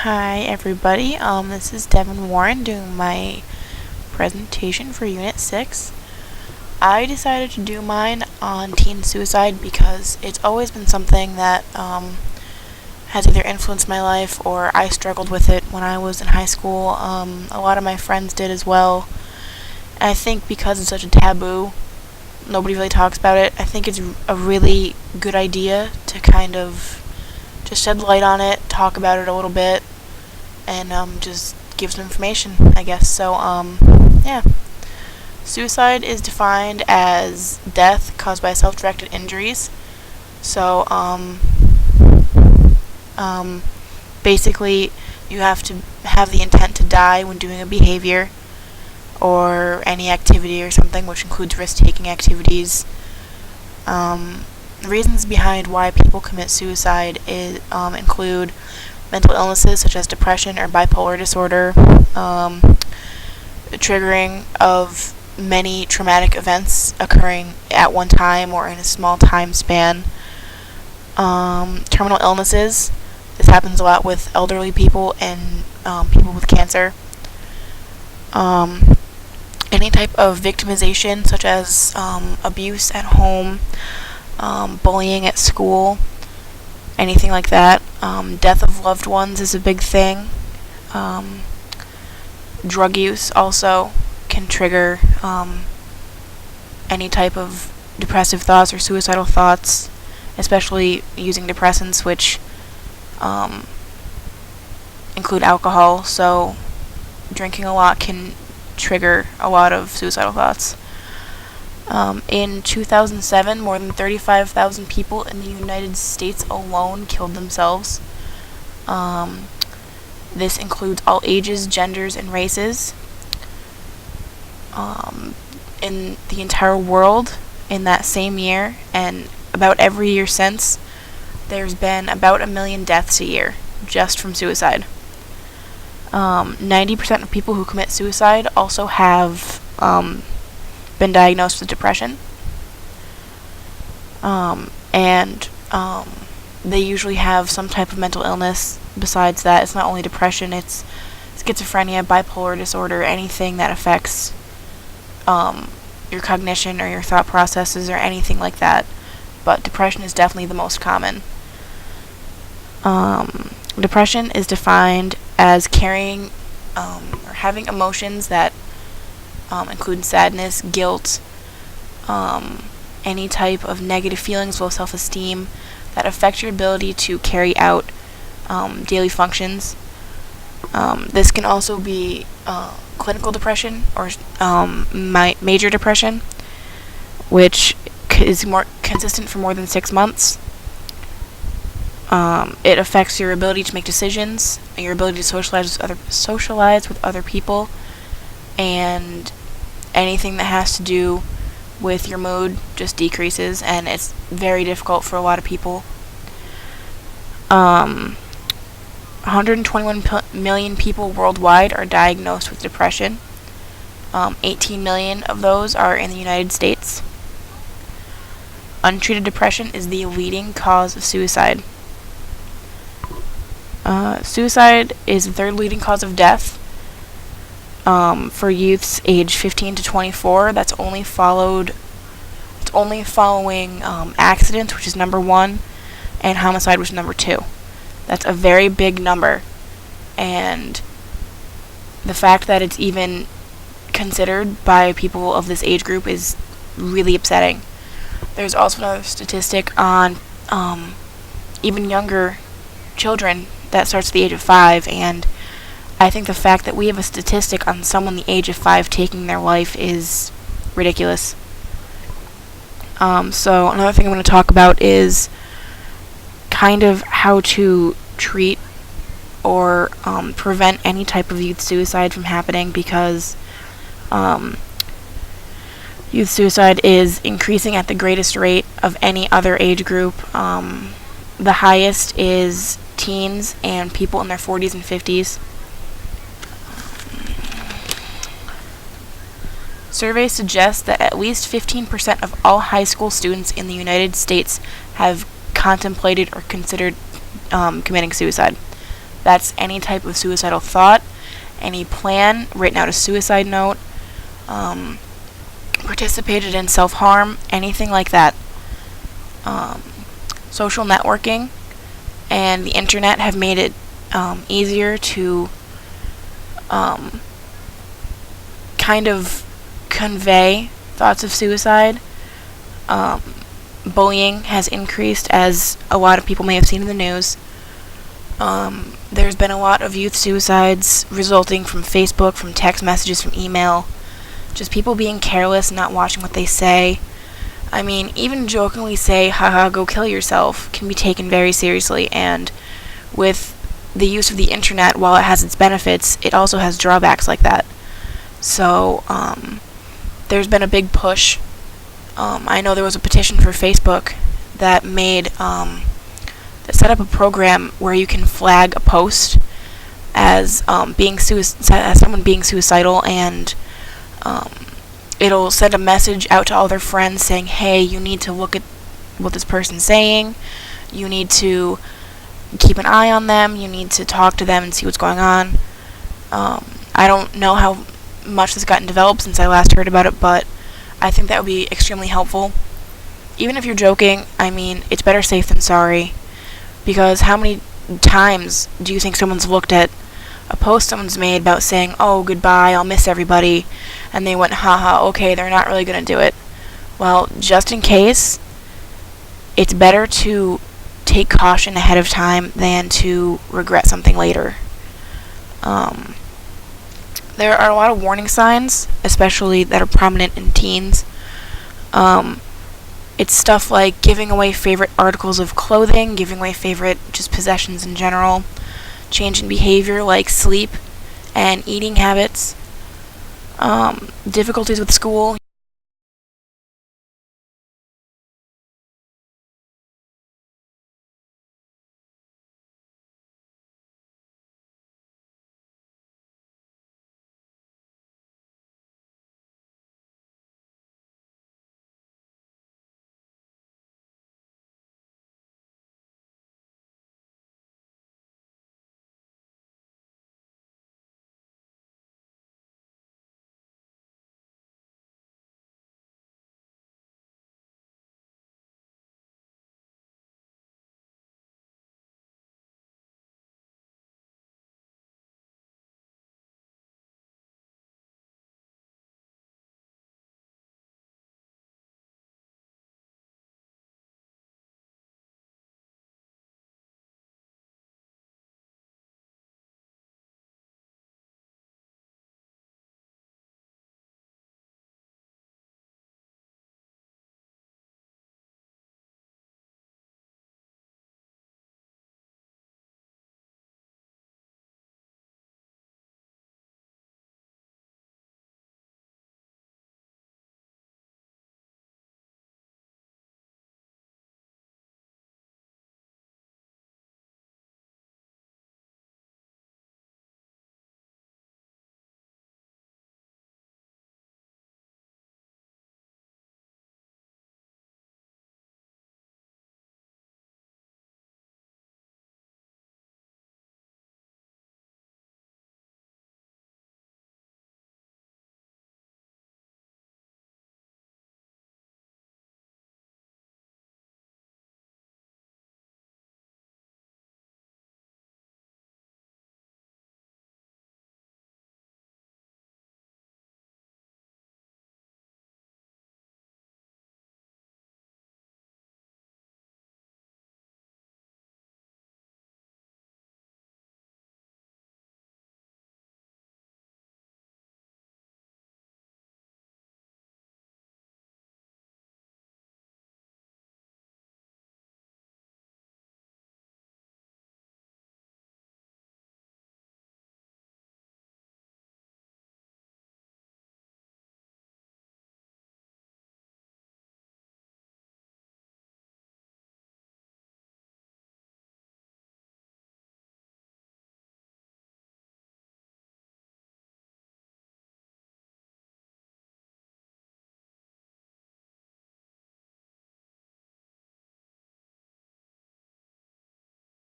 Hi everybody, this is Devin Warren doing my presentation for Unit 6. I decided to do mine on teen suicide because it's always been something that has either influenced my life or I struggled with it when I was in high school. A lot of my friends did as well. And I think because it's such a taboo, nobody really talks about it. I think it's a really good idea to kind of just shed light on it, talk about it a little bit, and just give some information, I guess. So, yeah. Suicide is defined as death caused by self-directed injuries. So, basically, you have to have the intent to die when doing a behavior or any activity or something, which includes risk-taking activities. Reasons behind why people commit suicide include mental illnesses such as depression or bipolar disorder, triggering of many traumatic events occurring at one time or in a small time span, terminal illnesses. This happens a lot with elderly people and people with cancer. Any type of victimization such as abuse at home, bullying at school, anything like that. Death of loved ones is a big thing. Drug use also can trigger any type of depressive thoughts or suicidal thoughts, especially using depressants, which include alcohol. So drinking a lot can trigger a lot of suicidal thoughts. In 2007, more than 35,000 people in the United States alone killed themselves. This includes all ages, genders, and races. In the entire world, in that same year, and about every year since, there's been about 1 million deaths a year just from suicide. 90% of people who commit suicide also have been diagnosed with depression, and they usually have some type of mental illness. Besides that, it's not only depression, it's schizophrenia, bipolar disorder, anything that affects your cognition or your thought processes or anything like that. But depression is definitely the most common. Depression is defined as carrying or having emotions that include sadness, guilt, any type of negative feelings, low self-esteem that affect your ability to carry out daily functions. This can also be clinical depression or major depression, which is more consistent for more than 6 months. It affects your ability to make decisions, your ability to socialize with other people, and anything that has to do with your mood just decreases, and it's very difficult for a lot of people. 121 million people worldwide are diagnosed with depression. 18 million of those are in the United States. Untreated depression is the leading cause of suicide. Suicide is the third leading cause of death for youths aged 15 to 24. That's only following accidents, which is number 1, and homicide, which is number 2. That's a very big number, and the fact that it's even considered by people of this age group is really upsetting. There's also another statistic on even younger children that starts at the age of 5, and I think the fact that we have a statistic on someone the age of 5 taking their life is ridiculous. So another thing I'm going to talk about is kind of how to treat or prevent any type of youth suicide from happening, because youth suicide is increasing at the greatest rate of any other age group. The highest is teens and people in their 40s and 50s. Surveys suggest that at least 15% of all high school students in the United States have contemplated or considered committing suicide. That's any type of suicidal thought, any plan, written out a suicide note, participated in self-harm, anything like that. Social networking and the internet have made it easier to kind of convey thoughts of suicide. Bullying has increased, as a lot of people may have seen in the news. There's been a lot of youth suicides resulting from Facebook, from text messages, from email. Just people being careless, not watching what they say. I mean, even jokingly say, haha, go kill yourself, can be taken very seriously, and with the use of the internet, while it has its benefits, it also has drawbacks like that. So, there's been a big push. I know there was a petition for Facebook that that set up a program where you can flag a post as as someone being suicidal, and it'll send a message out to all their friends saying, hey, you need to look at what this person's saying, you need to keep an eye on them, you need to talk to them and see what's going on. I don't know how much this gotten developed since I last heard about it, but I think that would be extremely helpful. Even if you're joking, I mean, it's better safe than sorry, because how many times do you think someone's looked at a post someone's made about saying, oh, goodbye, I'll miss everybody, and they went, haha, okay, they're not really going to do it. Well, just in case, it's better to take caution ahead of time than to regret something later. There are a lot of warning signs, especially that are prominent in teens. It's stuff like giving away favorite articles of clothing, giving away favorite just possessions in general, change in behavior like sleep and eating habits, difficulties with school.